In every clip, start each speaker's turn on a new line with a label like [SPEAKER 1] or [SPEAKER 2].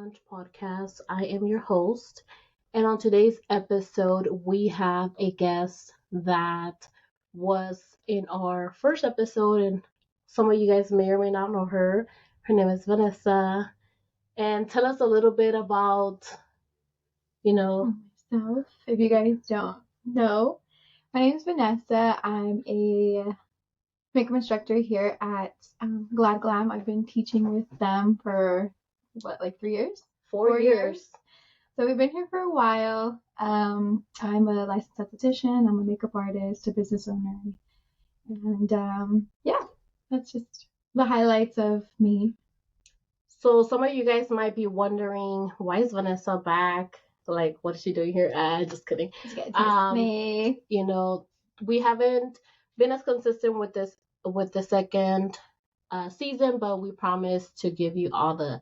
[SPEAKER 1] Lunch Podcast. I am your host, and on today's episode, we have a guest that was in our first episode, and some of you guys may or may not know her. Her name is Vanessa, and tell us a little bit about, you know,
[SPEAKER 2] Myself, if you guys don't know, my name is Vanessa. I'm a makeup instructor here at Glad Glam. I've been teaching with them for like 3 years?
[SPEAKER 1] 4 years.
[SPEAKER 2] So we've been here for a while. I'm a licensed esthetician. I'm a makeup artist, a business owner, and yeah, that's just the highlights of me.
[SPEAKER 1] So some of you guys might be wondering, why is Vanessa back? Like, what is she doing here? Just kidding.
[SPEAKER 2] Me.
[SPEAKER 1] We haven't been as consistent with the second season, but we promise to give you all the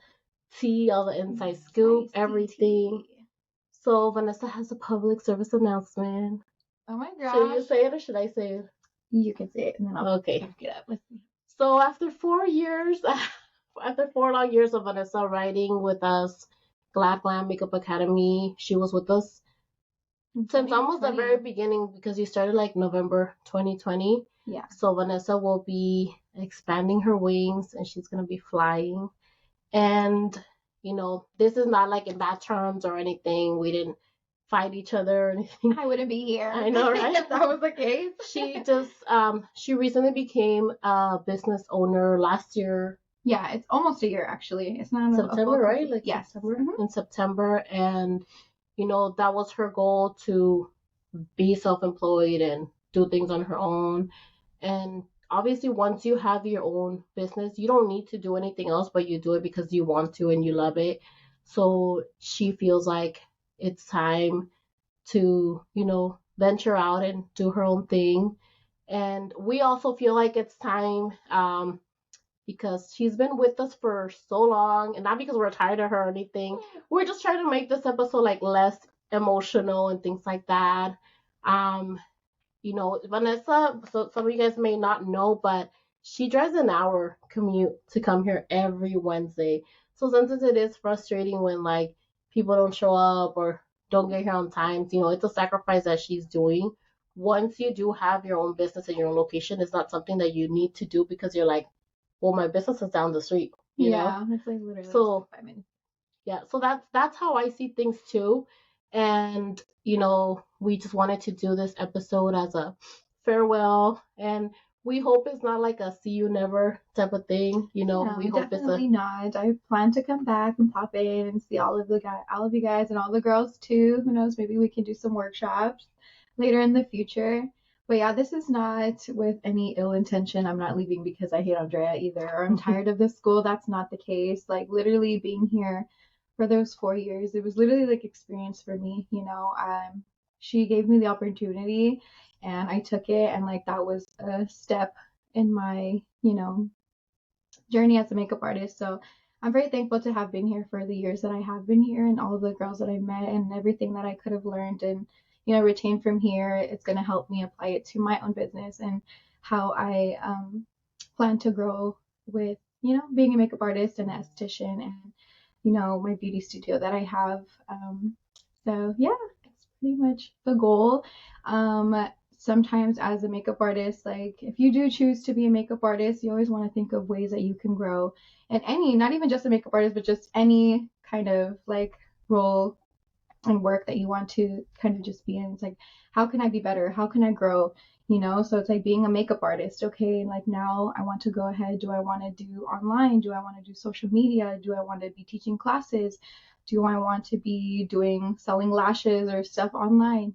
[SPEAKER 1] tea, all the inside scoop, everything. Tea. So Vanessa has a public service announcement.
[SPEAKER 2] Oh my gosh.
[SPEAKER 1] Should you say it or should I say it?
[SPEAKER 2] You can say it and then I'll
[SPEAKER 1] get
[SPEAKER 2] up with me.
[SPEAKER 1] So after 4 years, after 4 long years of Vanessa riding with us, Glad Glam Makeup Academy, she was with us since almost the very beginning because you started like November 2020.
[SPEAKER 2] Yeah.
[SPEAKER 1] So Vanessa will be expanding her wings and she's going to be flying. And, this is not like in bad terms or anything. We didn't fight each other or anything.
[SPEAKER 2] I wouldn't be here.
[SPEAKER 1] I know, right?
[SPEAKER 2] If that was the case.
[SPEAKER 1] She recently became a business owner last year.
[SPEAKER 2] Yeah, it's almost a year actually. It's not
[SPEAKER 1] September, right? Like
[SPEAKER 2] yes.
[SPEAKER 1] September. Mm-hmm. In September, and that was her goal to be self-employed and do things on her own. And obviously, once you have your own business, you don't need to do anything else, but you do it because you want to and you love it. So she feels like it's time to, venture out and do her own thing. And we also feel like it's time because she's been with us for so long, and not because we're tired of her or anything. We're just trying to make this episode like less emotional and things like that. Vanessa, so some of you guys may not know, but she drives an hour commute to come here every Wednesday. So sometimes it is frustrating when like people don't show up or don't get here on time. It's a sacrifice that she's doing. Once you do have your own business and your own location, it's not something that you need to do because you're like, well, my business is down the street. You know?
[SPEAKER 2] It's like literally
[SPEAKER 1] so 5 minutes. Yeah, so that's how I see things too. And we just wanted to do this episode as a farewell, and we hope it's not like a see you never type of thing. We hope
[SPEAKER 2] definitely not. I plan to come back and pop in and see all of you guys and all the girls too. Who knows, maybe we can do some workshops later in the future. But yeah, this is not with any ill intention. I'm not leaving because I hate Andrea either, or I'm tired of this school. That's not the case. Like literally being here for those 4 years, it was literally like experience for me. She gave me the opportunity and I took it, and like that was a step in my, journey as a makeup artist. So I'm very thankful to have been here for the years that I have been here, and all of the girls that I met and everything that I could have learned and retain from here. It's going to help me apply it to my own business and how I plan to grow with, being a makeup artist and an esthetician and, my beauty studio that I have. So yeah, it's pretty much the goal. Sometimes as a makeup artist, like if you do choose to be a makeup artist, you always want to think of ways that you can grow in not even just a makeup artist, but just any kind of like role and work that you want to kind of just be in. It's like, how can I be better? How can I grow? So it's like being a makeup artist. Okay, like now I want to go ahead. Do I want to do online? Do I want to do social media? Do I want to be teaching classes? Do I want to be selling lashes or stuff online?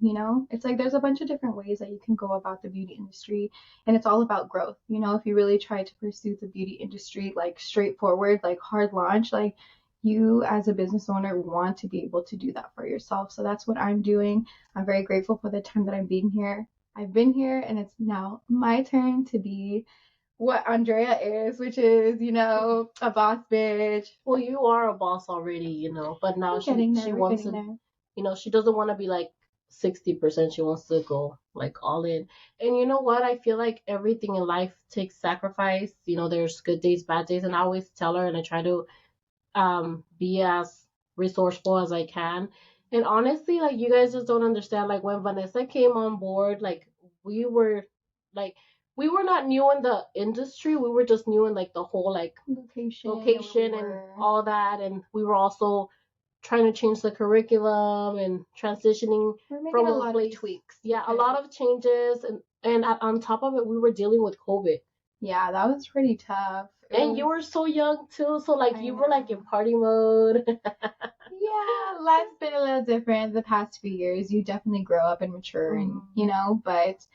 [SPEAKER 2] It's like there's a bunch of different ways that you can go about the beauty industry, and it's all about growth. If you really try to pursue the beauty industry like straightforward, like hard launch, like you as a business owner want to be able to do that for yourself. So that's what I'm doing. I'm very grateful for the time that I've been here. I've been here, and it's now my turn to be what Andrea is, which is, a boss bitch.
[SPEAKER 1] Well, you are a boss already, but now she wants to, she doesn't want to be like 60%. She wants to go like all in. And you know what? I feel like everything in life takes sacrifice. There's good days, bad days. And I always tell her, and I try to be as resourceful as I can. And honestly, like you guys just don't understand. Like when Vanessa came on board, we were like we were not new in the industry. We were just new in like the whole like location and all that. And we were also trying to change the curriculum and transitioning
[SPEAKER 2] from
[SPEAKER 1] a
[SPEAKER 2] lot
[SPEAKER 1] place.
[SPEAKER 2] Of tweaks.
[SPEAKER 1] Yeah, a lot of changes, and on top of it, we were dealing with COVID.
[SPEAKER 2] Yeah, that was pretty tough.
[SPEAKER 1] And you were so young too, so like you were like in party mode.
[SPEAKER 2] Yeah, life's been a little different the past few years. You definitely grow up and mature, and but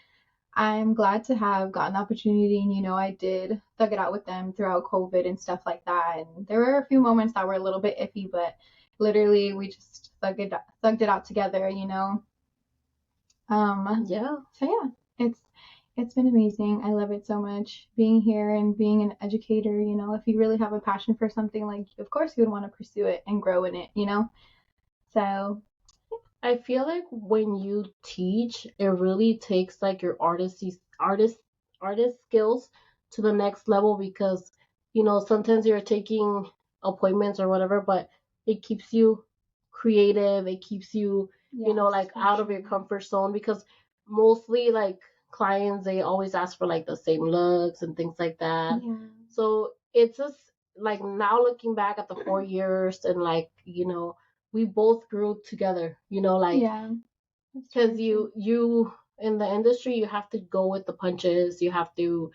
[SPEAKER 2] I'm glad to have gotten the opportunity, and I did thug it out with them throughout COVID and stuff like that. And there were a few moments that were a little bit iffy, but literally we just thugged it out together.
[SPEAKER 1] Yeah.
[SPEAKER 2] So yeah, it's been amazing. I love it so much being here and being an educator. If you really have a passion for something, like of course you would want to pursue it and grow in it. So
[SPEAKER 1] I feel like when you teach, it really takes like your artist skills to the next level because sometimes you're taking appointments or whatever, but it keeps you creative. It keeps you like out of your comfort zone because mostly like clients they always ask for like the same looks and things like that.
[SPEAKER 2] Yeah.
[SPEAKER 1] So it's just like now looking back at the 4 years and like we both grew together, like
[SPEAKER 2] yeah,
[SPEAKER 1] because you in the industry you have to go with the punches, you have to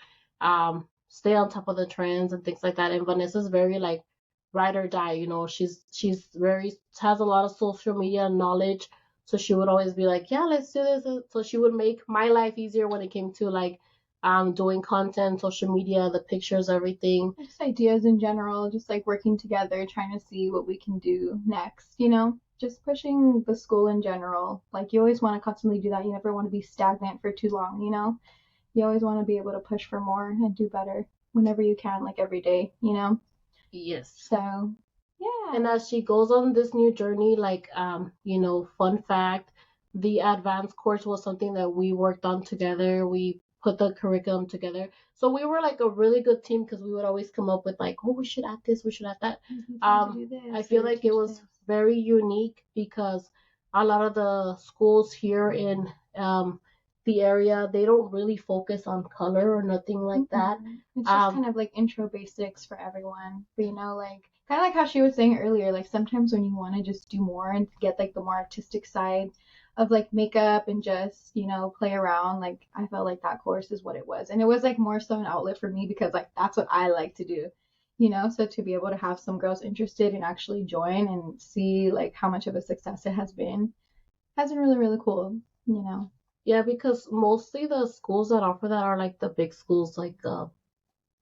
[SPEAKER 1] stay on top of the trends and things like that. And Vanessa's very like ride or die, she's very has a lot of social media knowledge, so she would always be like, yeah, let's do this. So she would make my life easier when it came to like doing content, social media, the pictures, everything.
[SPEAKER 2] Just ideas in general, just like working together, trying to see what we can do next, just pushing the school in general. Like you always want to constantly do that. You never want to be stagnant for too long. You always want to be able to push for more and do better whenever you can, like every day.
[SPEAKER 1] Yes.
[SPEAKER 2] So yeah.
[SPEAKER 1] And as she goes on this new journey, like fun fact, the advanced course was something that we worked on together. We put the curriculum together. So we were like a really good team because we would always come up with like, oh, we should add this, we should add that. I feel like it was very unique because a lot of the schools here in the area, they don't really focus on color or nothing like that.
[SPEAKER 2] It's just kind of like intro basics for everyone. But like kind of like how she was saying earlier, like sometimes when you want to just do more and get like the more artistic side of like makeup and just play around, like I felt like that course is what it was. And it was like more so an outlet for me because like that's what I like to do. So to be able to have some girls interested and actually join and see like how much of a success it has been really, really cool.
[SPEAKER 1] Yeah, because mostly the schools that offer that are like the big schools, like the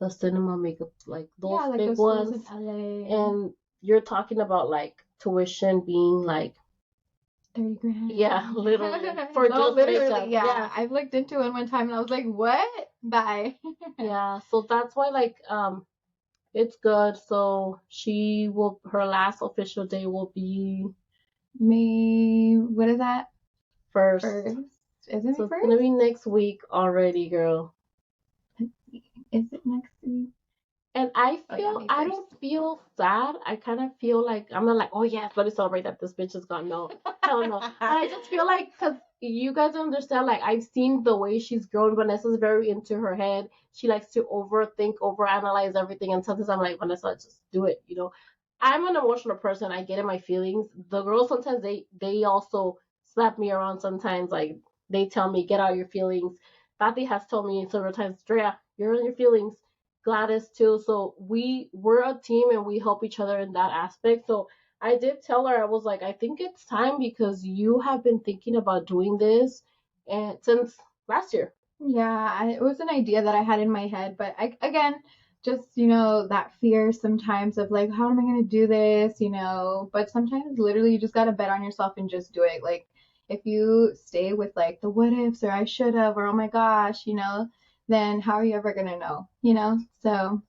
[SPEAKER 1] cinema makeup, like those
[SPEAKER 2] like
[SPEAKER 1] big
[SPEAKER 2] those
[SPEAKER 1] ones.
[SPEAKER 2] in LA.
[SPEAKER 1] And you're talking about like tuition being like
[SPEAKER 2] 30 grand.
[SPEAKER 1] Yeah, literally. For just
[SPEAKER 2] literally,
[SPEAKER 1] makeup.
[SPEAKER 2] yeah. I've looked into it one time and I was like, what? Bye.
[SPEAKER 1] Yeah, so that's why like it's good. So her last official day will be
[SPEAKER 2] May, what is that?
[SPEAKER 1] First.
[SPEAKER 2] Isn't it
[SPEAKER 1] So
[SPEAKER 2] first?
[SPEAKER 1] It's gonna be next week already, girl.
[SPEAKER 2] Is it next week?
[SPEAKER 1] And I don't feel sad. I kind of feel like I'm not like, oh yes, let me celebrate that this bitch is gone. No, hell no. And I just feel like because you guys understand, like I've seen the way she's grown. Vanessa's very into her head. She likes to overthink, overanalyze everything, and sometimes I'm like, Vanessa, just do it. I'm an emotional person. I get in my feelings. The girls sometimes they also slap me around. Sometimes like they tell me, get out your feelings. Tati has told me several times, Drea, you're in your feelings. Gladys too. So we're a team and we help each other in that aspect. So I did tell her, I was like, I think it's time because you have been thinking about doing this and since last year.
[SPEAKER 2] Yeah, it was an idea that I had in my head, but again, just that fear sometimes of like, how am I gonna do this? But sometimes literally you just gotta bet on yourself and just do it. Like if you stay with like the what ifs or I should have or oh my gosh, then how are you ever gonna know? So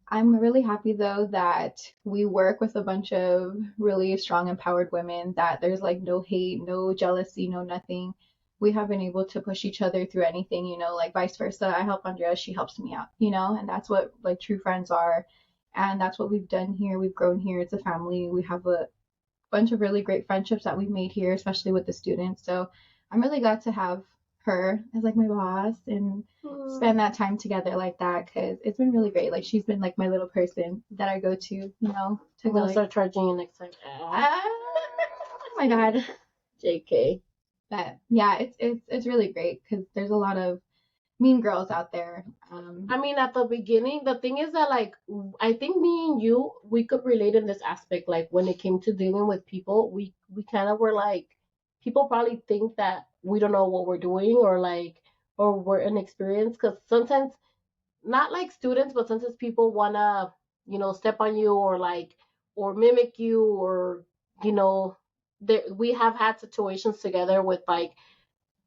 [SPEAKER 2] I'm really happy though that we work with a bunch of really strong, empowered women, that there's like no hate, no jealousy, no nothing. We have been able to push each other through anything, like vice versa. I help Andrea, she helps me out, and that's what like true friends are. And that's what we've done here. We've grown here. It's a family. We have bunch of really great friendships that we've made here, especially with the students. So I'm really glad to have her as like my boss and spend that time together like that because it's been really great. Like she's been like my little person that I go to, you know, to
[SPEAKER 1] I'm
[SPEAKER 2] go
[SPEAKER 1] gonna
[SPEAKER 2] like,
[SPEAKER 1] start charging you next time.
[SPEAKER 2] oh my God.
[SPEAKER 1] JK.
[SPEAKER 2] But yeah, it's really great because there's a lot of mean girls out there.
[SPEAKER 1] I mean, at the beginning, the thing is that, like, I think me and you, we could relate in this aspect. Like, when it came to dealing with people, we kind of were like, people probably think that we don't know what we're doing, or like, or we're inexperienced. Because sometimes, not like students, but sometimes people wanna, step on you, or like, or mimic you, or you know, we have had situations together with like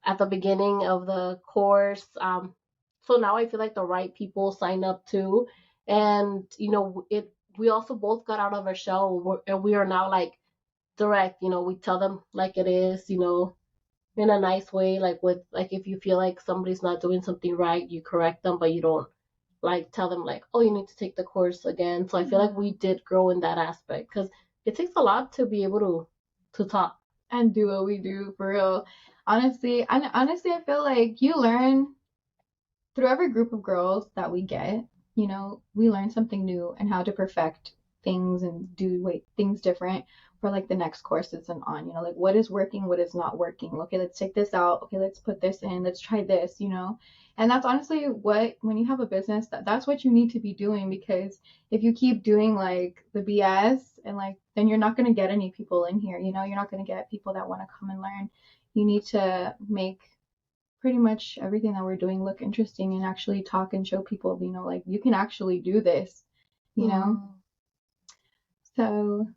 [SPEAKER 1] at the beginning of the course. So now I feel like the right people sign up too, and we also both got out of our shell, and we are now like direct. We tell them like it is. In a nice way, like with like if you feel like somebody's not doing something right, you correct them, but you don't like tell them like, oh, you need to take the course again. So I feel like we did grow in that aspect because it takes a lot to be able to talk
[SPEAKER 2] and do what we do for real. Honestly, I feel like you learn through every group of girls that we get, we learn something new and how to perfect things and do things different for like the next courses and on, like what is working, what is not working. Okay, let's take this out. Okay, let's put this in. Let's try this. And that's honestly what, when you have a business, that's what you need to be doing because if you keep doing like the BS and like, then you're not going to get any people in here, you're not going to get people that want to come and learn. You need to make pretty much everything that we're doing look interesting and actually talk and show people, like you can actually do this. So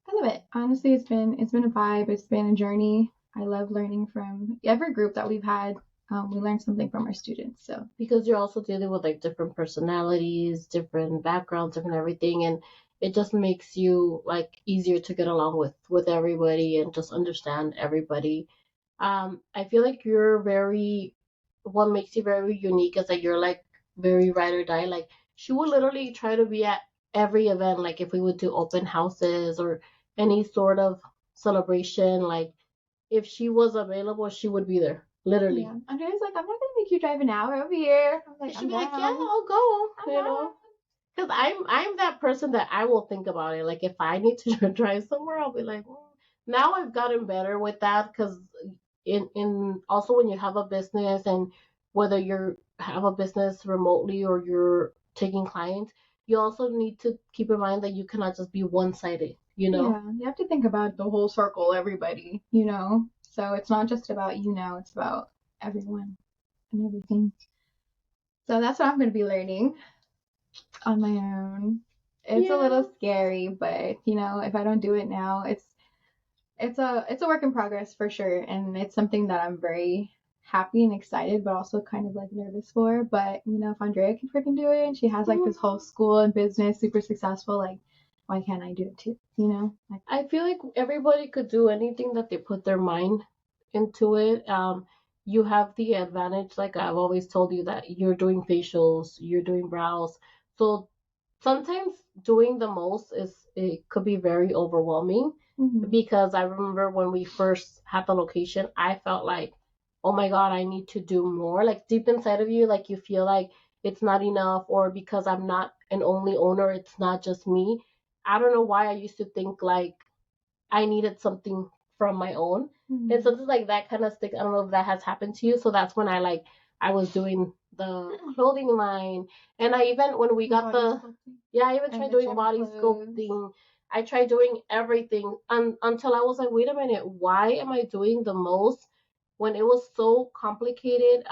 [SPEAKER 2] I love it. Honestly, it's been a vibe. It's been a journey. I love learning from every group that we've had. We learn something from our students. So
[SPEAKER 1] because you're also dealing with like different personalities, different backgrounds, different everything, and it just makes you like easier to get along with everybody and just understand everybody. I feel like you're very, what makes you very unique is that you're like very ride or die. Like she would literally try to be at every event, like if we would do open houses or any sort of celebration, like if she was available, she would be there, literally.
[SPEAKER 2] yeah, Andrea's like, I'm not gonna make you drive an hour over here. I'm like,
[SPEAKER 1] She'd
[SPEAKER 2] I'm
[SPEAKER 1] be like,
[SPEAKER 2] down.
[SPEAKER 1] yeah, I'll go,
[SPEAKER 2] I'm down.
[SPEAKER 1] because I'm that person that I will think about it. Like if I need to drive somewhere, I'll be like, Now I've gotten better with that because in also when you have a business, and whether you have a business remotely or you're taking clients, you also need to keep in mind that you cannot just be one-sided.
[SPEAKER 2] Yeah, you have to think about the whole circle, everybody. So it's not just about you now, it's about everyone and everything. So that's what I'm going to be learning on my own. It's a little scary, but if I don't do it now, it's a work in progress for sure, and it's something that I'm very happy and excited, but also kind of like nervous for. But if Andrea can freaking do it, and she has like this whole school and business super successful, like why can't I do it too? Like,
[SPEAKER 1] I feel like everybody could do anything that they put their mind into it. You have the advantage, like I've always told you, that you're doing facials, you're doing brows. So sometimes doing the most it could be very overwhelming, because I remember when we first had the location, I felt like, oh my God, I need to do more. Like deep inside of you, like you feel like it's not enough, or because I'm not an only owner, it's not just me. I don't know why I used to think like I needed something from my own. And so just like that kind of sticks. I don't know if that has happened to you. So that's when I was doing the clothing line. And I even, when we got I even tried doing body sculpting. I tried doing everything until I was like, wait a minute, why am I doing the most when it was so complicated,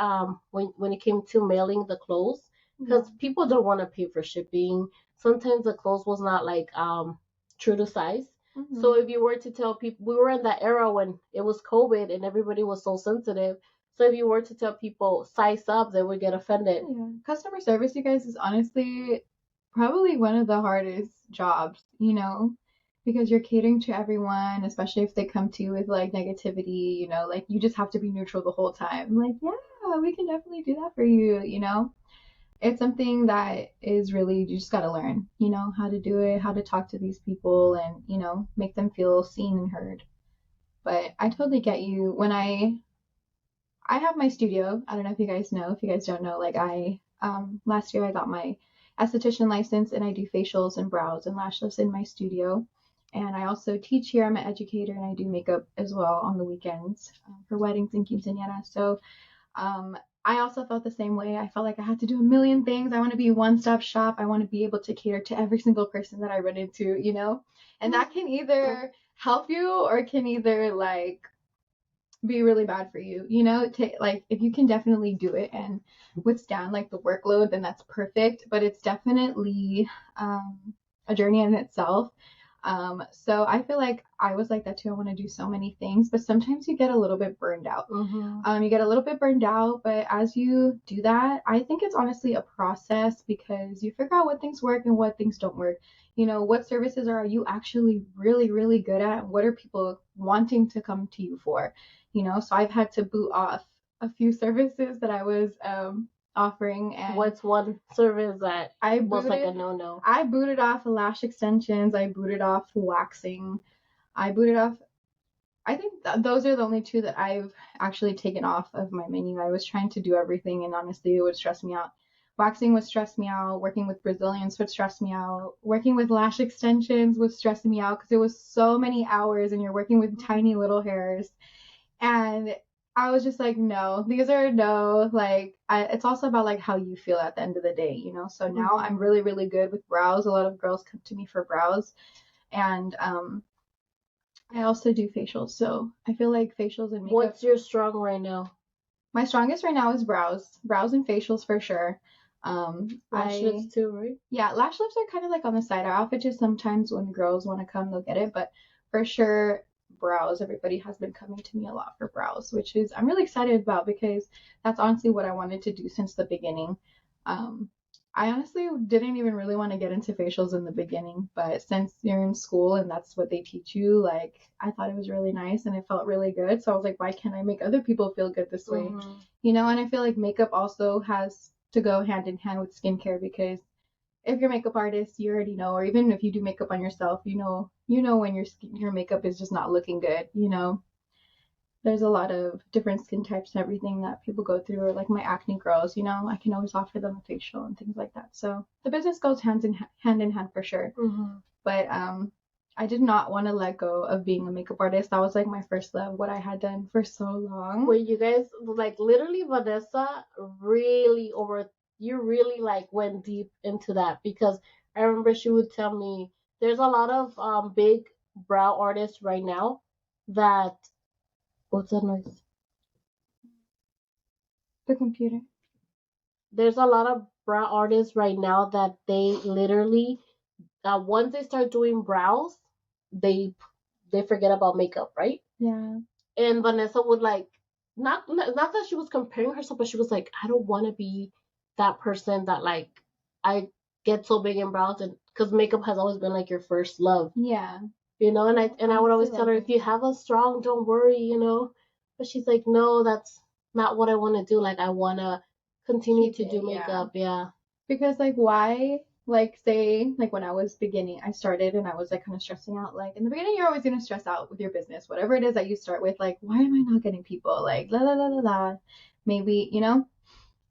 [SPEAKER 1] when it came to mailing the clothes? Because people don't want to pay for shipping. Sometimes the clothes was not like true to size. So if you were to tell people, we were in that era when it was COVID and everybody was so sensitive. So if you were to tell people size up, they would get offended.
[SPEAKER 2] Yeah, customer service, you guys, is honestly probably one of the hardest jobs, because you're catering to everyone, especially if they come to you with like negativity, like you just have to be neutral the whole time. Like, yeah, we can definitely do that for you. it's something that is really, you just got to learn, how to do it, how to talk to these people and, make them feel seen and heard. But I totally get you. When I have my studio. I don't know if you guys know. If you guys don't know, like last year I got my esthetician license and I do facials and brows and lash lifts in my studio. And I also teach here. I'm an educator and I do makeup as well on the weekends for weddings and quinceañeras. So um, I also felt the same way. I felt like I had to do a million things. I want to be a one-stop shop. I want to be able to cater to every single person that I run into. And that can either help you or it can either like be really bad for you. Like if you can definitely do it and withstand like the workload, then that's perfect. But it's definitely a journey in itself. So I feel like I was like that too. I want to do so many things, but sometimes you get a little bit burned out. You get a little bit burned out, but as you do that, I think it's honestly a process because you figure out what things work and what things don't work. What services are you actually really, really good at? What are people wanting to come to you for? So I've had to boot off a few services that I was offering. And
[SPEAKER 1] what's one service that was like a no-no?
[SPEAKER 2] I booted off lash extensions. I booted off waxing. I booted off. I think those are the only two that I've actually taken off of my menu. I was trying to do everything, and honestly, it would stress me out. Waxing would stress me out. Working with Brazilians would stress me out. Working with lash extensions was stressing me out because it was so many hours, and you're working with tiny little hairs. And I was just like, no, these are no, like, it's also about like how you feel at the end of the day. So now I'm really, really good with brows. A lot of girls come to me for brows. And I also do facials. So I feel like facials and makeup.
[SPEAKER 1] What's your strong right now?
[SPEAKER 2] My strongest right now is brows. Brows and facials for sure.
[SPEAKER 1] Lash lifts too, right?
[SPEAKER 2] Yeah, lash lifts are kind of like on the side. I offer just sometimes when girls want to come, they'll get it. But for sure, brows. Everybody has been coming to me a lot for brows, which is I'm really excited about because that's honestly what I wanted to do since the beginning. I honestly didn't even really want to get into facials in the beginning, but since you're in school and that's what they teach you, like I thought it was really nice and it felt really good. So I was like, why can't I make other people feel good this way? And I feel like makeup also has to go hand in hand with skincare because if you're a makeup artist, you already know, or even if you do makeup on yourself, when your makeup is just not looking good. There's a lot of different skin types and everything that people go through, or like my acne girls, I can always offer them a facial and things like that. So the business goes hand in hand for sure. But I did not want to let go of being a makeup artist. That was like my first love, what I had done for so long.
[SPEAKER 1] Wait, you guys, like literally Vanessa you really like went deep into that because I remember she would tell me there's a lot of big brow artists right now that what's that noise?
[SPEAKER 2] The computer.
[SPEAKER 1] There's a lot of brow artists right now that they literally once they start doing brows, they forget about makeup, right?
[SPEAKER 2] Yeah.
[SPEAKER 1] And Vanessa would like not that she was comparing herself, but she was like, I don't want to be that person that like I get so big in brows, and because makeup has always been like your first love.
[SPEAKER 2] Yeah.
[SPEAKER 1] And I would always tell her, if you have a strong, don't worry. But she's like, no, that's not what I want to do. Like I want to continue to do makeup. Yeah.
[SPEAKER 2] Because like why? Like say like when I was beginning, I started and I was like kind of stressing out. Like in the beginning, you're always gonna stress out with your business, whatever it is that you start with. Like why am I not getting people? Like la la la la la. Maybe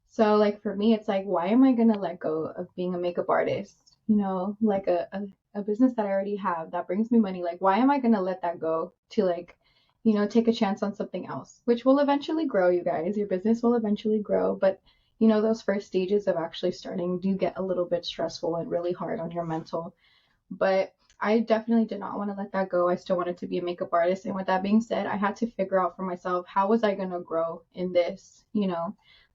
[SPEAKER 2] So like for me, it's like why am I gonna let go of being a makeup artist? Like a business that I already have that brings me money. Like why am I gonna let that go to like take a chance on something else, which will eventually grow, you guys. Your business will eventually grow, but those first stages of actually starting do get a little bit stressful and really hard on your mental. But I definitely did not want to let that go. I still wanted to be a makeup artist. And with that being said, I had to figure out for myself, how was I going to grow in this?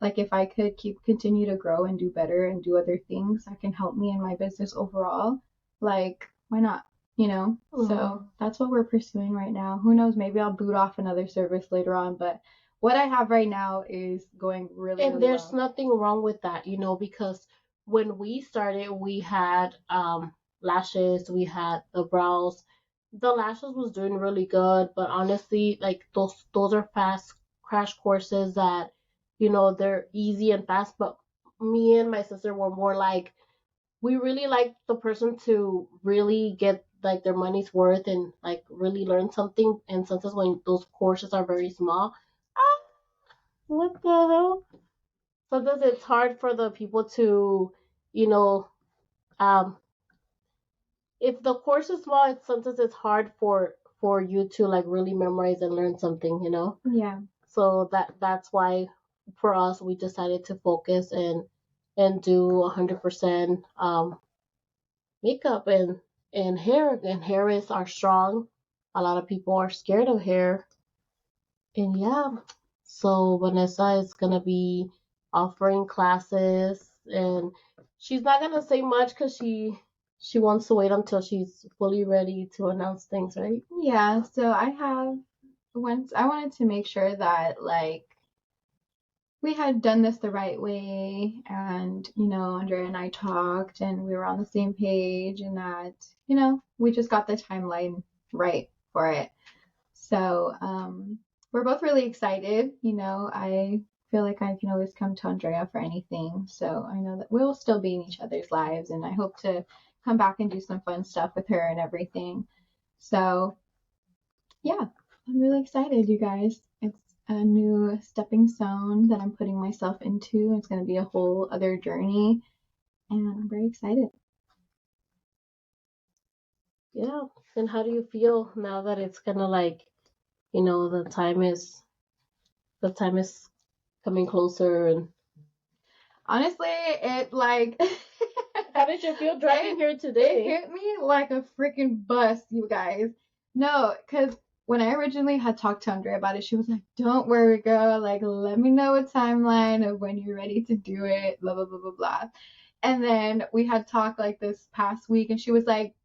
[SPEAKER 2] Like if I could continue to grow and do better and do other things that can help me in my business overall, like why not? So that's what we're pursuing right now. Who knows? Maybe I'll boot off another service later on, but what I have right now is going really,
[SPEAKER 1] and
[SPEAKER 2] really
[SPEAKER 1] there's
[SPEAKER 2] well.
[SPEAKER 1] nothing wrong with that, because when we started, we had lashes, we had the brows. The lashes was doing really good, but honestly, like those are fast crash courses that they're easy and fast, but me and my sister were more like, we really like the person to really get like their money's worth and like really learn something. And sometimes when those courses are very small, ah, what the hell? Sometimes it's hard for the people to, you know, um, if the course is small, sometimes it's hard for you to like really memorize and learn something, you know.
[SPEAKER 2] Yeah.
[SPEAKER 1] So that's why for us we decided to focus and do 100% makeup and hair. And hair is our strong. A lot of people are scared of hair. And yeah, so Vanessa is gonna be offering classes, and she's not gonna say much because she wants to wait until she's fully ready to announce things, right?
[SPEAKER 2] Yeah, so I have once I wanted to make sure that like we had done this the right way and Andrea and I talked and we were on the same page and that we just got the timeline right for it. So we're both really excited. I feel like I can always come to Andrea for anything. So I know that we'll still be in each other's lives, and I hope to come back and do some fun stuff with her and everything. So yeah, I'm really excited, you guys. It's a new stepping stone that I'm putting myself into. It's going to be a whole other journey, and I'm very excited.
[SPEAKER 1] Yeah. And how do you feel now that it's gonna like, the time is coming closer and
[SPEAKER 2] Honestly, it like
[SPEAKER 1] how did you feel driving here today?
[SPEAKER 2] It hit me like a freaking bus, you guys. No, because when I originally had talked to Andrea about it, she was like, "Don't worry, girl. Like, let me know a timeline of when you're ready to do it." Blah blah blah blah blah. And then we had talked like this past week, and she was like,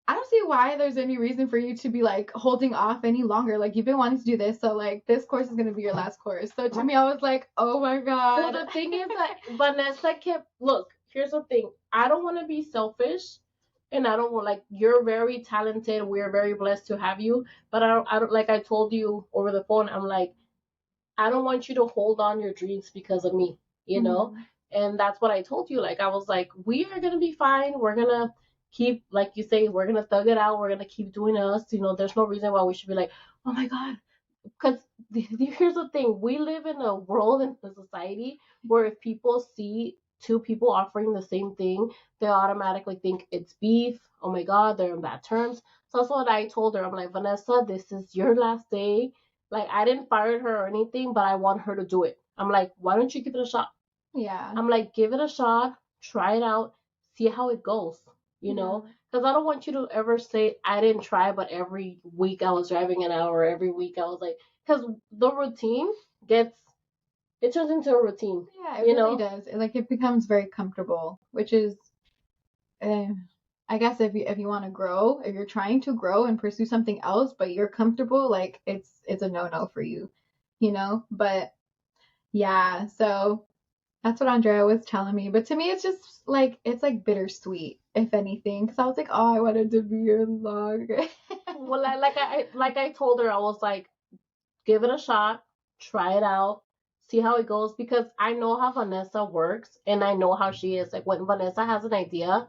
[SPEAKER 2] I don't see why there's any reason for you to be like holding off any longer. Like you've been wanting to do this, so like this course is gonna be your last course. So to me, I was like, oh my
[SPEAKER 1] Well,
[SPEAKER 2] god.
[SPEAKER 1] the thing is that Vanessa kept, look, here's the thing. I don't want to be selfish, and I don't want, like, you're very talented. We're very blessed to have you. But I don't, like I told you over the phone, I'm like, I don't want you to hold on your dreams because of me, you know?
[SPEAKER 2] Mhm.
[SPEAKER 1] And that's what I told you. Like, I was like, we are going to be fine. We're going to keep, like you say, we're going to thug it out. We're going to keep doing us. There's no reason why we should be like, oh my God, because here's the thing, we live in a world, in a society where if people see two people offering the same thing, they automatically think it's beef. Oh my god, they're in bad terms. So that's what I told her. I'm like, Vanessa, this is your last day. Like, I didn't fire her or anything, but I want her to do it. I'm like, why don't you give it a shot?
[SPEAKER 2] Yeah.
[SPEAKER 1] I'm like, give it a shot, try it out, see how it goes, you know? Because I don't want you to ever say, I didn't try, but every week I was driving an hour, every week I was like, because the routine gets, it turns into a routine,
[SPEAKER 2] Yeah, it really does. Like it becomes very comfortable, which is, uh, I guess if you want to grow, if you're trying to grow and pursue something else, but you're comfortable, like it's a no-no for you. But yeah, so that's what Andrea was telling me. But to me, it's just like it's like bittersweet, if anything, because I was like, oh, I wanted to be here longer.
[SPEAKER 1] Well, like I told her, I was like, give it a shot, try it out, see how it goes, because I know how Vanessa works and I know how she is. Like when Vanessa has an idea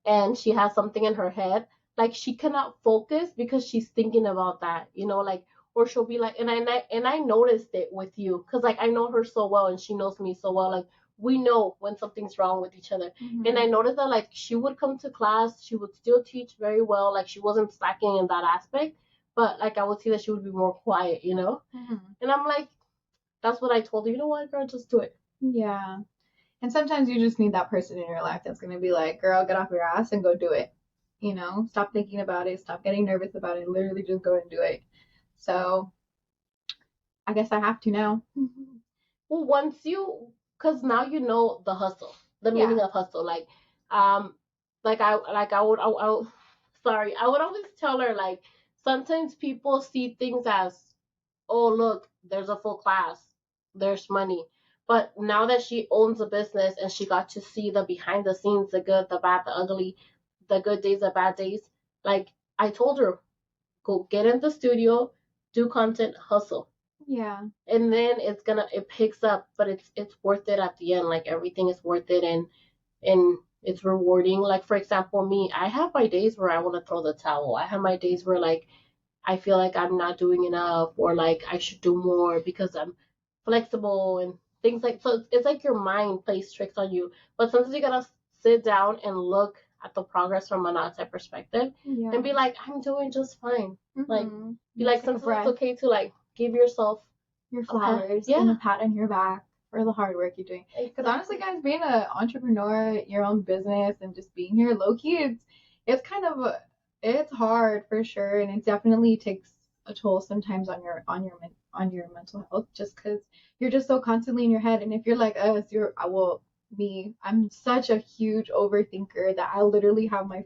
[SPEAKER 1] and she has something in her head, like she cannot focus because she's thinking about that, like, or she'll be like, and I noticed it with you because like I know her so well and she knows me so well, like we know when something's wrong with each other. And I noticed that like she would come to class, she would still teach very well, like she wasn't slacking in that aspect, but like I would see that she would be more quiet. And I'm like, that's what I told her. You know what, girl, just do it.
[SPEAKER 2] Yeah. And sometimes you just need that person in your life that's going to be like, girl, get off your ass and go do it. Stop thinking about it. Stop getting nervous about it. Literally just go and do it. So I guess I have to now.
[SPEAKER 1] Well, cause now you know the hustle, the meaning
[SPEAKER 2] Yeah.
[SPEAKER 1] of hustle. Um, sorry, I would always tell her like sometimes people see things as, oh look, there's a full class, there's money. But now that she owns a business and she got to see the behind the scenes, the good, the bad, the ugly, the good days, the bad days, like I told her, go get in the studio, do content, hustle.
[SPEAKER 2] Yeah.
[SPEAKER 1] And then it picks up, but it's worth it at the end. Like everything is worth it, and it's rewarding. Like for example, me, I have my days where I want to throw the towel. I have my days where like I feel like I'm not doing enough, or like I should do more because I'm flexible and things like. So it's like your mind plays tricks on you. But sometimes you gotta sit down and look at the progress from an outside perspective and
[SPEAKER 2] Yeah.
[SPEAKER 1] be like, I'm doing just fine. Like be
[SPEAKER 2] You
[SPEAKER 1] like,
[SPEAKER 2] take a
[SPEAKER 1] sometimes it's
[SPEAKER 2] breath,
[SPEAKER 1] okay to like give yourself
[SPEAKER 2] your
[SPEAKER 1] a pat.
[SPEAKER 2] flowers, and
[SPEAKER 1] Yeah,
[SPEAKER 2] a pat on your back for the hard work you're doing. Because honestly,
[SPEAKER 1] exactly.
[SPEAKER 2] guys, being an entrepreneur, your own business, and just being here low key, it's kind of it's hard for sure, and it definitely takes a toll sometimes on your mental health, just because you're just so constantly in your head. And if you're like us, you're well, me, I'm such a huge overthinker that I literally have my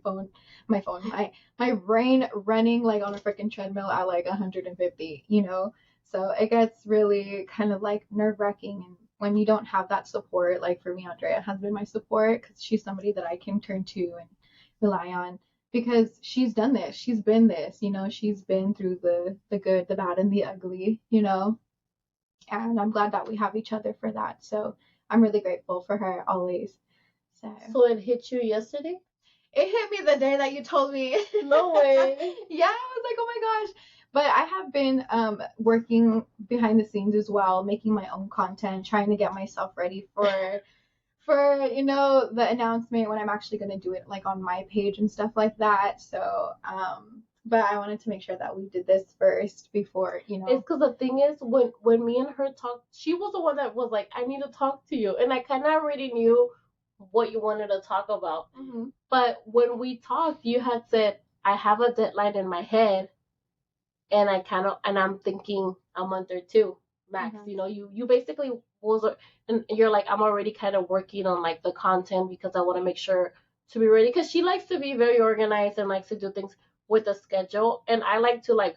[SPEAKER 2] brain running like on a freaking treadmill at like 150, you know. So it gets really kind of like nerve wracking. And when you don't have that support, like for me, Andrea has been my support because she's somebody that I can turn to and rely on because she's done this. She's been this, you know, she's been through the good, the bad, and the ugly, you know. And I'm glad that we have each other for that. So I'm really grateful for her always. So
[SPEAKER 1] So it hit you yesterday?
[SPEAKER 2] it hit me the day that you told me.
[SPEAKER 1] No way.
[SPEAKER 2] Yeah, I was like, oh my gosh. But I have been working behind the scenes as well, making my own content, trying to get myself ready for the announcement when I'm actually going to do it like on my page and stuff like that. So but I wanted to make sure that we did this first before,
[SPEAKER 1] It's because the thing is, when me and her talked, she was the one that was like, I need to talk to you, and I kind of already knew what you wanted to talk about.
[SPEAKER 2] Mm-hmm.
[SPEAKER 1] But when we talked, you had said, I have a deadline in my head, and I'm thinking a month or two max.
[SPEAKER 2] Mm-hmm.
[SPEAKER 1] You basically was, and you're like, I'm already kind of working on like the content because I want to make sure to be ready, because she likes to be very organized and likes to do things with a schedule, and I like to like,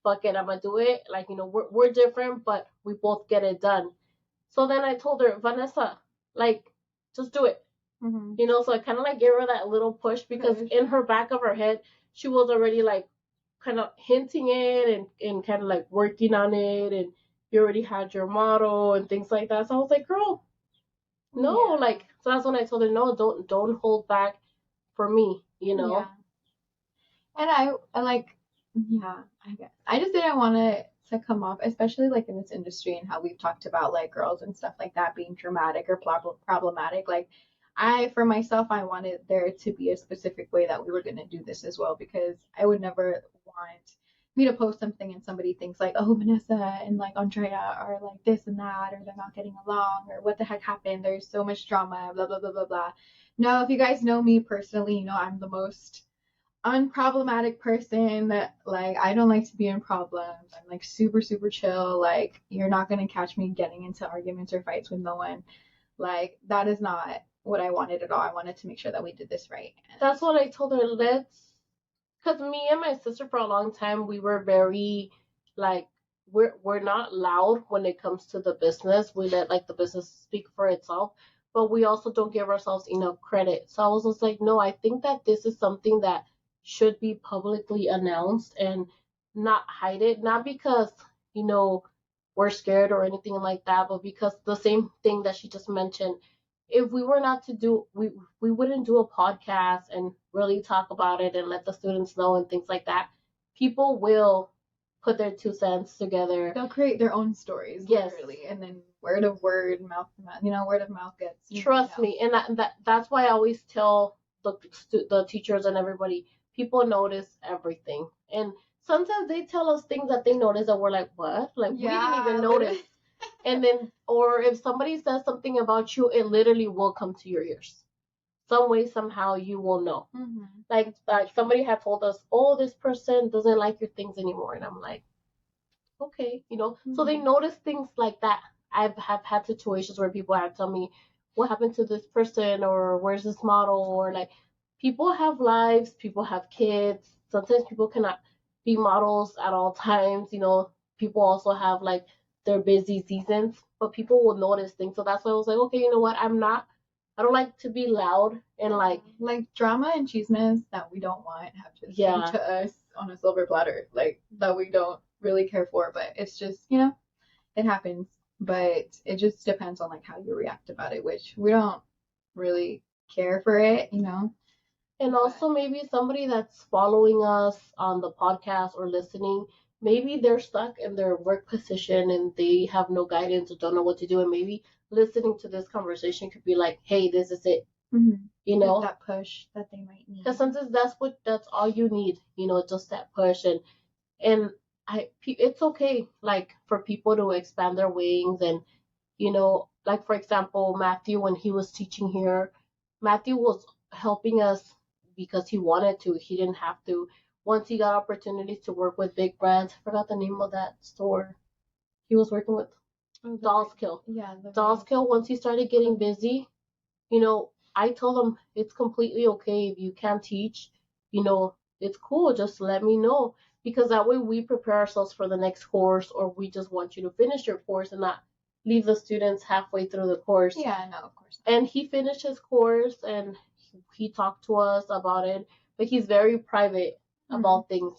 [SPEAKER 1] fuck it, I'm gonna do it. Like, we're different, but we both get it done. So then I told her, Vanessa, like, just do it.
[SPEAKER 2] Mm-hmm.
[SPEAKER 1] So I kind of like gave her that little push, because in her back of her head, she was already like kind of hinting it, and kind of like working on it, and you already had your model and things like that. So I was like, girl, no,
[SPEAKER 2] Yeah.
[SPEAKER 1] like, so that's when I told her, no, don't hold back for me.
[SPEAKER 2] Yeah. And I like, yeah, I guess. I just didn't want it to come off, especially like in this industry and how we've talked about like girls and stuff like that being dramatic or problematic. Like, for myself, I wanted there to be a specific way that we were going to do this as well, because I would never want me to post something and somebody thinks like, oh, Vanessa and like Andrea are like this and that, or they're not getting along, or what the heck happened? There's so much drama, blah, blah, blah, blah, blah. No, if you guys know me personally, I'm the most unproblematic person. Like, I don't like to be in problems. I'm like super super chill. Like, you're not going to catch me getting into arguments or fights with no one. Like, that is not what I wanted at all. I wanted to make sure that we did this right.
[SPEAKER 1] That's what I told her. Because me and my sister, for a long time, we were very like, we're not loud when it comes to the business. We let like the business speak for itself, but we also don't give ourselves enough credit. So I was just like, no, I think that this is something that should be publicly announced and not hide it. Not because you know we're scared or anything like that, but because the same thing that she just mentioned, if we were not to do, we wouldn't do a podcast and really talk about it and let the students know and things like that. People will put their 2 cents together.
[SPEAKER 2] They'll create their own stories,
[SPEAKER 1] Yes,
[SPEAKER 2] literally, and then word of mouth gets.
[SPEAKER 1] trust me, and that's why I always tell the teachers and everybody, people notice everything, and sometimes they tell us things that they notice that we're like, what? Like, we didn't even notice. And then, or if somebody says something about you, it literally will come to your ears. Some way, somehow, you will know.
[SPEAKER 2] Mm-hmm.
[SPEAKER 1] Like somebody had told us, oh, this person doesn't like your things anymore, and I'm like, okay.
[SPEAKER 2] Mm-hmm.
[SPEAKER 1] So they notice things like that. Have had situations where people have told me, what happened to this person, or where's this model, or like, people have lives, people have kids. Sometimes people cannot be models at all times. People also have like their busy seasons, but people will notice things. So that's why I was like, okay, you know what? I don't like to be loud and like
[SPEAKER 2] drama and chismes that we don't want have just come to us on a silver platter, like that we don't really care for, but it's just, it happens. But it just depends on like how you react about it, which we don't really care for it.
[SPEAKER 1] And also maybe somebody that's following us on the podcast or listening, maybe they're stuck in their work position and they have no guidance or don't know what to do. And maybe listening to this conversation could be like, hey, this is it.
[SPEAKER 2] Mm-hmm.
[SPEAKER 1] You know,
[SPEAKER 2] that push that they might need.
[SPEAKER 1] Because sometimes that's all you need, just that push. And it's okay, like, for people to expand their wings. And like, for example, Matthew, when he was teaching here, Matthew was helping us because he wanted to. He didn't have to. Once he got opportunities to work with big brands, I forgot the name of that store he was working with.
[SPEAKER 2] Oh,
[SPEAKER 1] Doll's Kill.
[SPEAKER 2] Yeah,
[SPEAKER 1] Doll's Kill. Once he started getting busy, I told him it's completely okay if you can't teach. It's cool. Just let me know, because that way we prepare ourselves for the next course, or we just want you to finish your course and not leave the students halfway through the course.
[SPEAKER 2] Yeah, no, of course
[SPEAKER 1] not. And he finished his course and he talked to us about it, but he's very private about things.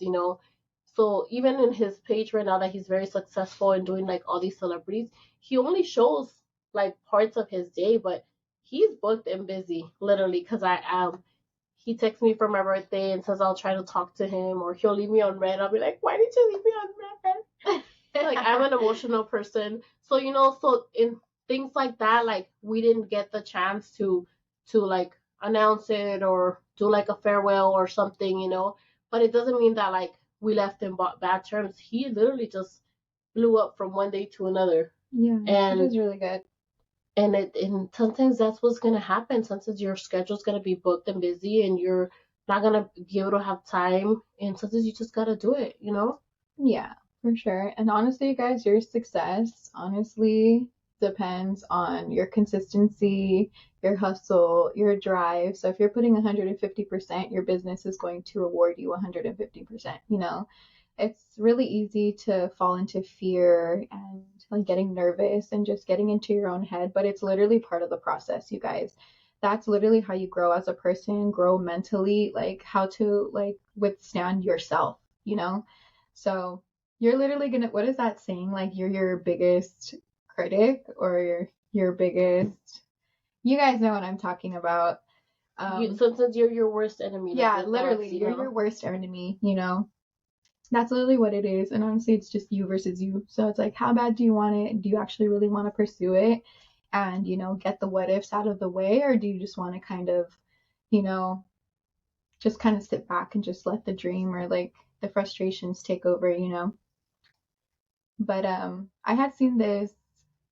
[SPEAKER 1] So even in his page right now that he's very successful in doing like all these celebrities, he only shows like parts of his day, but he's booked and busy, literally, because I am. He texts me for my birthday and says I'll try to talk to him, or he'll leave me on red. I'll be like, why did you leave me on red? Like, I'm an emotional person, so so in things like that, like, we didn't get the chance to like announce it or do like a farewell or something. But it doesn't mean that like we left in bad terms. He literally just blew up from one day to another.
[SPEAKER 2] Yeah,
[SPEAKER 1] and
[SPEAKER 2] it was really good.
[SPEAKER 1] And sometimes that's what's gonna happen. Sometimes your schedule's gonna be booked and busy, and you're not gonna be able to have time. And sometimes you just gotta do it.
[SPEAKER 2] Yeah, for sure. And honestly, you guys, your success honestly depends on your consistency, your hustle, your drive. So if you're putting 150%, your business is going to reward you 150%. It's really easy to fall into fear and like getting nervous and just getting into your own head, but it's literally part of the process, you guys. That's literally how you grow as a person, grow mentally, like how to like withstand yourself. So you're literally gonna, what is that saying? Like you're your biggest critic or your biggest, you guys know what I'm talking about.
[SPEAKER 1] Sometimes you're your worst enemy.
[SPEAKER 2] Yeah, literally, you're your worst enemy. That's literally what it is. And honestly, it's just you versus you. So it's like, how bad do you want it? Do you actually really want to pursue it and, get the what ifs out of the way? Or do you just want to kind of, you know, just kind of sit back and just let the dream or like the frustrations take over? But I had seen this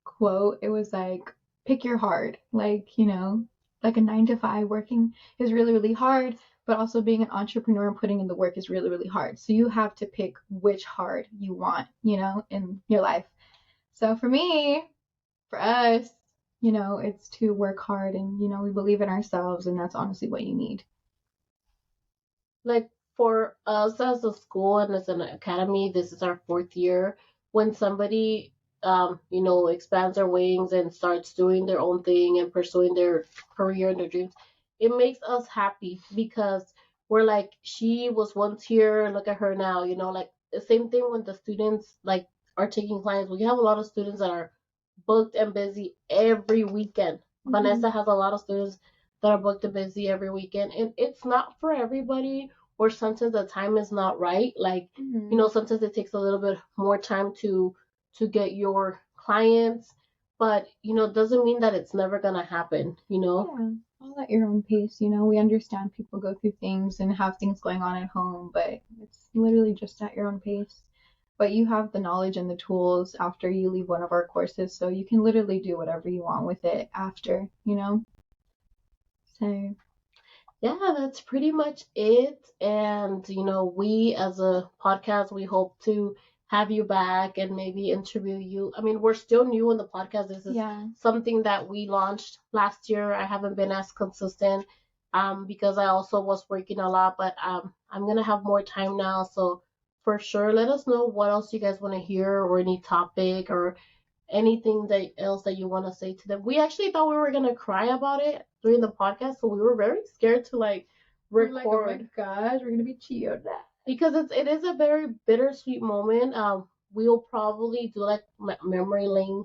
[SPEAKER 2] quote. It was like, pick your hard. Like a 9 to 5 working is really, really hard, but also being an entrepreneur and putting in the work is really, really hard. So you have to pick which hard you want, in your life. So for me, for us, it's to work hard and, we believe in ourselves, and that's honestly what you need.
[SPEAKER 1] Like, for us as a school and as an academy, this is our 4th year. When somebody expands their wings and starts doing their own thing and pursuing their career and their dreams, it makes us happy, because we're like, she was once here, look at her now. Like, the same thing when the students like are taking clients. We have a lot of students that are booked and busy every weekend. Vanessa has a lot of students that are booked and busy every weekend, and it's not for everybody, or sometimes the time is not right. Like, sometimes it takes a little bit more time to get your clients, but it doesn't mean that it's never gonna happen.
[SPEAKER 2] Yeah, all at your own pace. We understand people go through things and have things going on at home, but it's literally just at your own pace. But you have the knowledge and the tools after you leave one of our courses, so you can literally do whatever you want with it after. So
[SPEAKER 1] yeah, that's pretty much it. And we as a podcast, we hope to have you back and maybe interview you. I mean, we're still new in the podcast. This is something that we launched last year. I haven't been as consistent because I also was working a lot, but I'm gonna have more time now. So for sure, let us know what else you guys want to hear, or any topic, or anything else that you want to say to them. We actually thought we were gonna cry about it during the podcast, so we were very scared to like record.
[SPEAKER 2] We're like, oh my gosh, we're gonna be chilled.
[SPEAKER 1] because it is a very bittersweet moment. We'll probably do like memory lane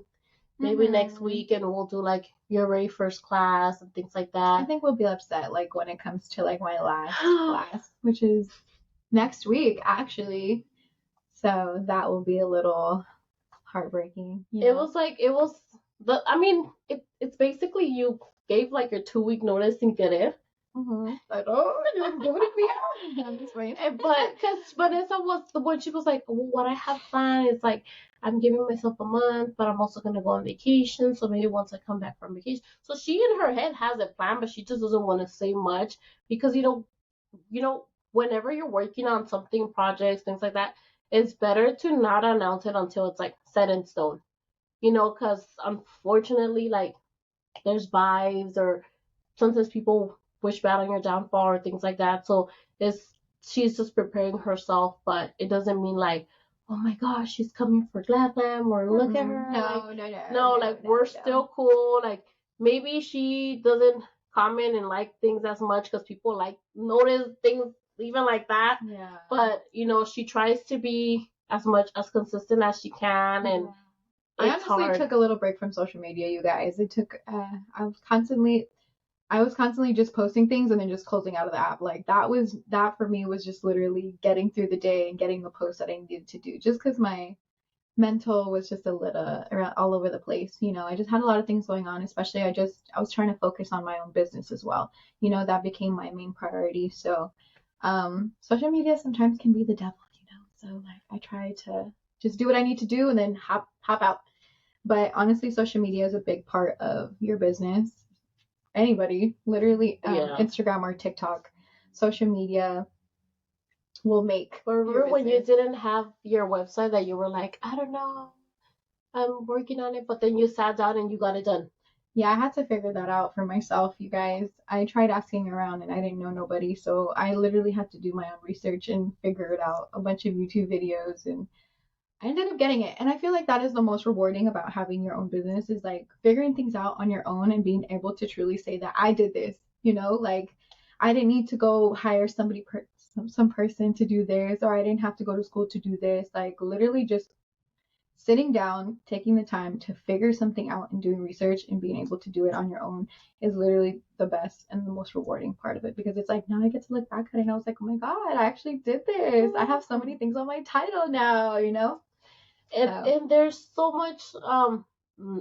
[SPEAKER 1] maybe next
[SPEAKER 2] Mm-hmm.
[SPEAKER 1] week, and we'll do like your very first class and things like
[SPEAKER 2] I
[SPEAKER 1] that.
[SPEAKER 2] think we'll be upset like when it comes to like my last class, which is next week actually. So that will be a little heartbreaking, you
[SPEAKER 1] It
[SPEAKER 2] know.
[SPEAKER 1] was like it was the. I mean, it's basically you gave like your 2 week notice and get it.
[SPEAKER 2] Mm-hmm. I don't do it me. I'm just waiting.
[SPEAKER 1] But because Vanessa was the one, she was like, well, what I have planned is like I'm giving myself a month, but I'm also gonna go on vacation. So maybe once I come back from vacation, so she in her head has a plan, but she just doesn't want to say much because whenever you're working on something, projects, things like that, it's better to not announce it until it's like set in stone. Because unfortunately, like there's vibes or sometimes people wish bad on your downfall or things like that. So it's she's just preparing herself, but it doesn't mean like, oh my gosh, she's coming for Glad Glam or look at her.
[SPEAKER 2] No,
[SPEAKER 1] Like,
[SPEAKER 2] no, no,
[SPEAKER 1] no,
[SPEAKER 2] no,
[SPEAKER 1] like
[SPEAKER 2] no,
[SPEAKER 1] we're
[SPEAKER 2] no.
[SPEAKER 1] still cool. Like maybe she doesn't comment and like things as much because people like notice things even like that.
[SPEAKER 2] Yeah.
[SPEAKER 1] But she tries to be as much as consistent as she can, and
[SPEAKER 2] Yeah. I
[SPEAKER 1] it's
[SPEAKER 2] honestly
[SPEAKER 1] hard.
[SPEAKER 2] took a little break from social media, you guys. It took I was constantly just posting things and then just closing out of the app. Like that for me was just literally getting through the day and getting the posts that I needed to do. Just because my mental was just a little around all over the place. I just had a lot of things going on, especially I was trying to focus on my own business as well. That became my main priority. So social media sometimes can be the devil. So like I try to just do what I need to do and then hop out. But honestly, social media is a big part of your business. Anybody, literally,
[SPEAKER 1] Yeah.
[SPEAKER 2] Instagram or TikTok, social media will make
[SPEAKER 1] But
[SPEAKER 2] your
[SPEAKER 1] remember when you
[SPEAKER 2] business.
[SPEAKER 1] didn't have your website that you were like, I don't know, I'm working on it, but then you sat down and you got it done.
[SPEAKER 2] Yeah, I had to figure that out for myself, you guys. I tried asking around and I didn't know nobody, so I literally had to do my own research and figure it out. A bunch of YouTube videos, and I ended up getting it. And I feel like that is the most rewarding about having your own business is like figuring things out on your own and being able to truly say that I did this. Like I didn't need to go hire some person to do this, or I didn't have to go to school to do this. Like literally just sitting down, taking the time to figure something out and doing research and being able to do it on your own is literally the best and the most rewarding part of it, because it's like now I get to look back at it and I was like, oh my God, I actually did this. I have so many things on my title now.
[SPEAKER 1] and
[SPEAKER 2] So,
[SPEAKER 1] and there's so much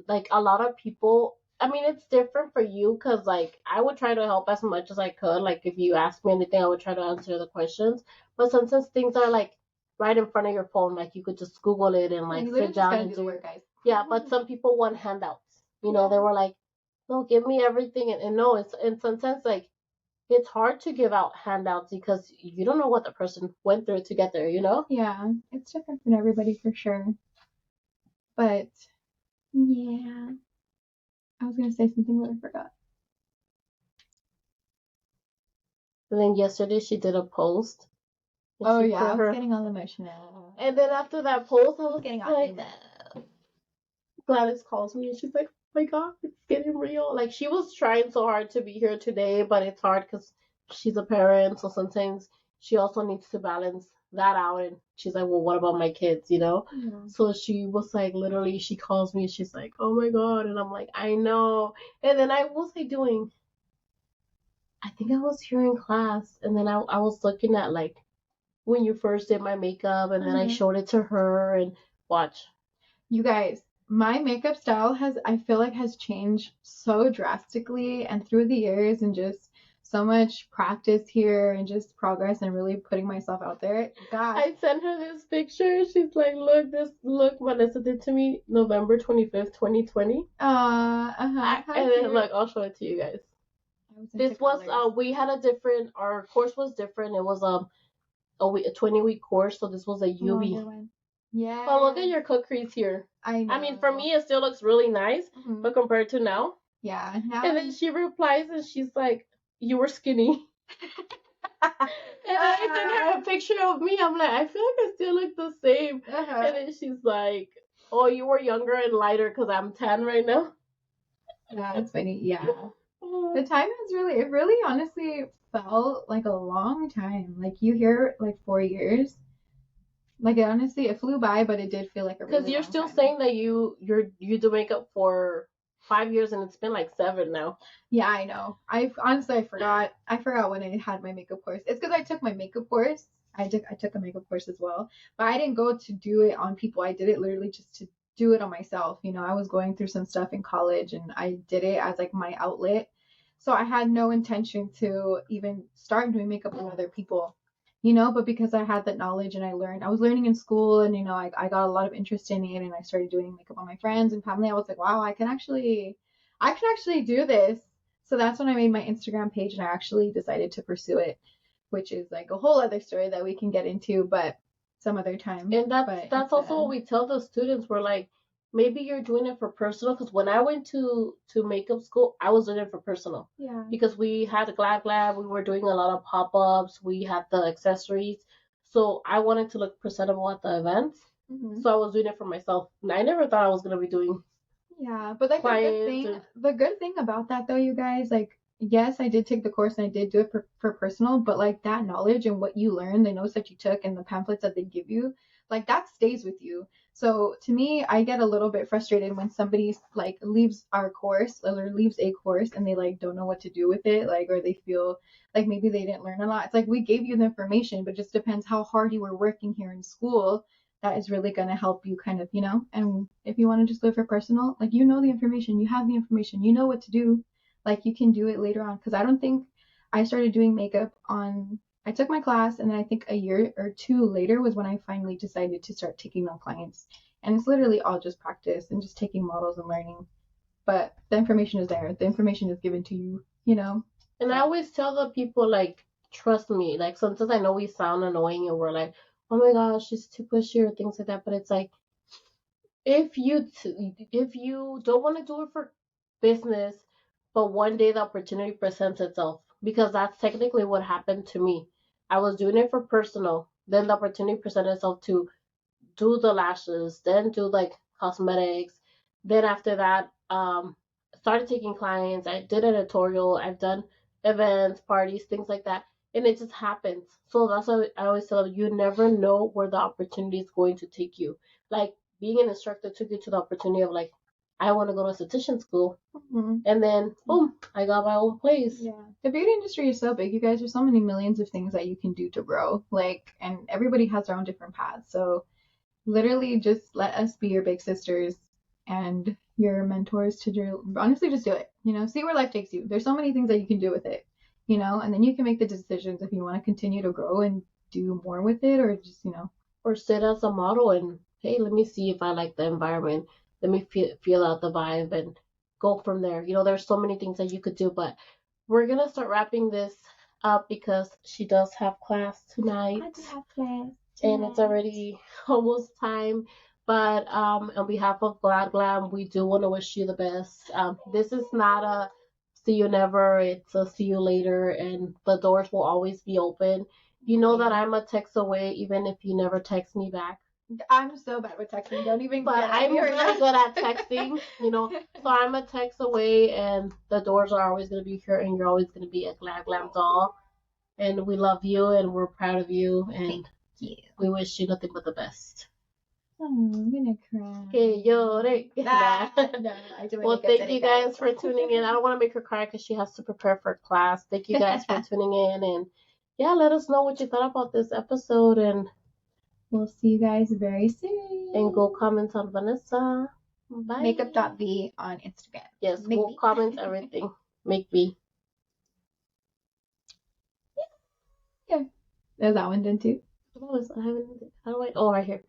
[SPEAKER 1] like a lot of people. I mean, it's different for you because like I would try to help as much as I could. Like if you ask me anything, I would try to answer the questions. But sometimes things are like right in front of your phone, like you could just Google it and
[SPEAKER 2] yeah,
[SPEAKER 1] like
[SPEAKER 2] you
[SPEAKER 1] sit
[SPEAKER 2] literally just
[SPEAKER 1] down
[SPEAKER 2] gotta
[SPEAKER 1] and
[SPEAKER 2] do the
[SPEAKER 1] do.
[SPEAKER 2] work, guys.
[SPEAKER 1] Yeah, but some people want handouts.
[SPEAKER 2] Yeah.
[SPEAKER 1] They were like, no, give me everything, and no, it's in some sense like it's hard to give out handouts because you don't know what the person went through to get there.
[SPEAKER 2] Yeah, it's different for everybody for sure. But yeah, I was gonna say something but I forgot.
[SPEAKER 1] And then yesterday she did a post and
[SPEAKER 2] Oh
[SPEAKER 1] she
[SPEAKER 2] yeah,
[SPEAKER 1] put
[SPEAKER 2] I was
[SPEAKER 1] her.
[SPEAKER 2] getting all emotional.
[SPEAKER 1] And then after that post, I
[SPEAKER 2] I was
[SPEAKER 1] was
[SPEAKER 2] getting all
[SPEAKER 1] like,
[SPEAKER 2] emo.
[SPEAKER 1] Gladys calls me and she's like, oh my God, it's getting real. Like she was trying so hard to be here today, but it's hard because she's a parent. So sometimes she also needs to balance that out. And she's like, well, what about my kids?
[SPEAKER 2] Yeah.
[SPEAKER 1] So she was like, literally, she calls me and she's like, oh my God. And I'm like, I know. And then what was I doing? I think I was here in class. And then I was looking at like when you first did my makeup and then I
[SPEAKER 2] Mhm.
[SPEAKER 1] showed it to her and watch.
[SPEAKER 2] You guys, my makeup style I feel like has changed so drastically and through the years and just so much practice here and just progress and really putting myself out there. Gosh.
[SPEAKER 1] I sent her this picture. She's like, look, Vanessa did to me November 25th, 2020.
[SPEAKER 2] How
[SPEAKER 1] And then,
[SPEAKER 2] cute.
[SPEAKER 1] look, I'll show it to you guys.
[SPEAKER 2] I was into
[SPEAKER 1] This was,
[SPEAKER 2] colors.
[SPEAKER 1] we had our course was different. It was a 20-week course, so this was a
[SPEAKER 2] A longer
[SPEAKER 1] UV.
[SPEAKER 2] one. Yeah.
[SPEAKER 1] But look at your cook crease here.
[SPEAKER 2] I
[SPEAKER 1] I mean, for
[SPEAKER 2] know.
[SPEAKER 1] me, it still looks really nice,
[SPEAKER 2] Mhm.
[SPEAKER 1] but compared to now.
[SPEAKER 2] Yeah. Now
[SPEAKER 1] And then she replies and she's like, you were skinny. And I sent her a picture of me. I'm like, I feel like I still look the same. And then she's like, oh, you were younger and lighter because I'm tan right now.
[SPEAKER 2] Yeah, it's funny. Yeah. The time has really, it really honestly felt like a long time. Like you hear like 4 years. Like honestly, it flew by, but it did feel like a
[SPEAKER 1] Because
[SPEAKER 2] really
[SPEAKER 1] you're
[SPEAKER 2] long
[SPEAKER 1] still
[SPEAKER 2] time.
[SPEAKER 1] saying that you do makeup for 5 years and it's been like 7 now.
[SPEAKER 2] Yeah, I know. I honestly I forgot. I forgot when I had my makeup course. It's because I took my makeup course. I took a makeup course as well, but I didn't go to do it on people. I did it literally just to do it on myself. I was going through some stuff in college, and I did it as like my outlet. So I had no intention to even start doing makeup on other people. But because I had that knowledge and I was learning in school, and I got a lot of interest in it, and I started doing makeup on my friends and family. I was like, wow, I can actually do this. So that's when I made my Instagram page, and I actually decided to pursue it, which is like a whole other story that we can get into, but some other time.
[SPEAKER 1] And that's
[SPEAKER 2] But
[SPEAKER 1] that's
[SPEAKER 2] it's
[SPEAKER 1] also what we tell the students. We're like, maybe you're doing it for personal. Because when I went to makeup school, I was doing it for personal.
[SPEAKER 2] Yeah.
[SPEAKER 1] Because we had a Glad Glad, we were doing a lot of pop ups, we had the accessories. So I wanted to look presentable at the events.
[SPEAKER 2] Mm-hmm.
[SPEAKER 1] So I was doing it for myself. And I never thought I was gonna be doing
[SPEAKER 2] Yeah, but like
[SPEAKER 1] clients and
[SPEAKER 2] the good thing about that though, you guys, like yes, I did take the course and I did do it for personal, but like that knowledge and what you learned, the notes that you took and the pamphlets that they give you, like that stays with you. So to me, I get a little bit frustrated when somebody like leaves our course or leaves a course and they like don't know what to do with it, like or they feel like maybe they didn't learn a lot. It's like we gave you the information, but it just depends how hard you were working here in school that is really going to help you kind of, and if you want to just live for personal, like, the information, you have the information, you know what to do, like, you can do it later on. Because I don't think I started doing makeup I took my class, and then I think a year or two later was when I finally decided to start taking on clients. And it's literally all just practice and just taking models and learning. But the information is there, the information is given to you.
[SPEAKER 1] And I always tell the people like, trust me. Like sometimes I know we sound annoying and we're like, oh my gosh, she's too pushy or things like that. But it's like if you don't want to do it for business, but one day the opportunity presents itself, because that's technically what happened to me. I was doing it for personal, then the opportunity presented itself to do the lashes, then do like cosmetics. Then after that, started taking clients. I did an editorial. I've done events, parties, things like that, and it just happens. So that's why I always tell you, you never know where the opportunity is going to take you. Like being an instructor took you to the opportunity of like, I want to go to esthetician school, and then boom, I got my own place.
[SPEAKER 2] Yeah. The beauty industry is so big, you guys. There's so many millions of things that you can do to grow. Like, and everybody has their own different paths. So literally just let us be your big sisters and your mentors to do honestly just do it. See where life takes you. There's so many things that you can do with it, and then you can make the decisions if you want to continue to grow and do more with it or just.
[SPEAKER 1] Or sit as a model and hey, let me see if I like the environment. Let me feel out the vibe and go from there. There's so many things that you could do, but we're gonna start wrapping this up because she does have class tonight.
[SPEAKER 2] I do have class
[SPEAKER 1] And it's already almost time. But on behalf of Glad Glam, we do want to wish you the best. This is not a see you never, it's a see you later, and the doors will always be open. You know that I'm a text away, even if you never text me back.
[SPEAKER 2] I'm so bad with texting. Don't even
[SPEAKER 1] But
[SPEAKER 2] get
[SPEAKER 1] I'm
[SPEAKER 2] me right
[SPEAKER 1] really
[SPEAKER 2] now.
[SPEAKER 1] good at texting. So I'm a text away, and the doors are always going to be here, and you're always going to be a Glad Glam doll. And we love you, and we're proud of you, and
[SPEAKER 2] Thank you.
[SPEAKER 1] we wish you nothing but the best.
[SPEAKER 2] Oh, I'm gonna cry.
[SPEAKER 1] Que llore.
[SPEAKER 2] No, I do
[SPEAKER 1] Well, thank you guys for tuning in. I don't want to make her cry because she has to prepare for class. Thank you guys for tuning in. And yeah, let us know what you thought about this episode. And
[SPEAKER 2] we'll see you guys very soon.
[SPEAKER 1] And go comment on Vanessa. Bye.
[SPEAKER 2] Makeup.v on Instagram.
[SPEAKER 1] Yes, we'll comment everything. Make V.
[SPEAKER 2] Yeah. Is that one done too?
[SPEAKER 1] I haven't. How do I? Oh, right here.